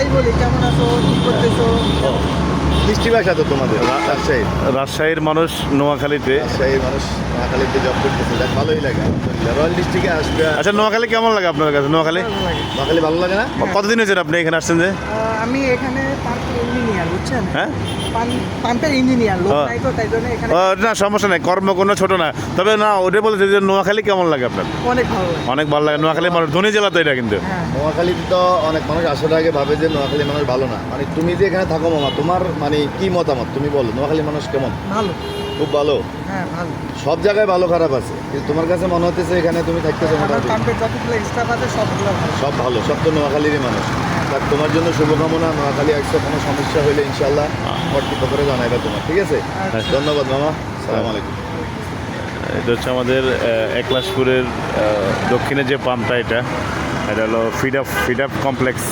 High বলি, কেমন আছো, কি করতেছো? মিষ্টি ভাষা তো তোমাদের রাজশাহীর। রাজশাহীর মানুষ নোয়াখালীতে। রাজশাহীর মানুষ নোয়াখালীতে জব করতেছে, যাক ভালোই লাগে আলহামদুলিল্লাহ। রয়্যাল ডিস্ট্রিক্টে আসবে। আচ্ছা, নোয়াখালী কেমন লাগে আপনার কাছে? নোয়াখালী ভালো লাগে। নোয়াখালী ভালো লাগে না? কতদিন হয়েছে আপনি এখানে আসছেন যে? আমি এখানে পাম্পের ইঞ্জিনিয়ার, বুঝছেন? হ্যাঁ, পাম্পের ইঞ্জিনিয়ার, লোক ও। নাই তো তাই জন্য এখানে না সমস্যা নাই, কর্ম কোনো ছোট না। তবে না, ওটা বলতে যে নোয়াখালী কেমন লাগে আপনার? অনেক ভালো লাগে। অনেক ভালো লাগে। নোয়াখালী মানুষ ধনী জেলা তো এটা কিন্তু। হ্যাঁ, নোয়াখালীতে তো অনেক মানুষ আসার আগে ভাবে যে নোয়াখালী মানুষ ভালো না। মানে তুমি যে এখানে থাকো মামা, তোমার মানে কি মতামত তুমি বলো, নোয়াখালী মানুষ কেমন? ভালো। খুব ভালো। হ্যাঁ, ভালো। সব জায়গায় ভালো খারাপ আছে, কিন্তু তোমার কাছে মনে হতেছে এখানে তুমি থাকতেছো আমার মোটামুটি পাম্পের যতগুলো স্টাফ আছে সবগুলো ভালো। সব ভালো, সব তো নোয়াখালীরই মানুষ। তার তোমার জন্য শুভকামনা। নোয়াখালী একশো কোনো সমস্যা হলে ইনশাল্লাহ কর্তৃপক্ষ করে জানাইবে তোমার, ঠিক আছে? আচ্ছা। ধন্যবাদ মামা, সালাম আলাইকুম। এটা হচ্ছে আমাদের একলাশপুরের দক্ষিণে যে পাম্পটা, এটা হলো ফিড আপ কমপ্লেক্স।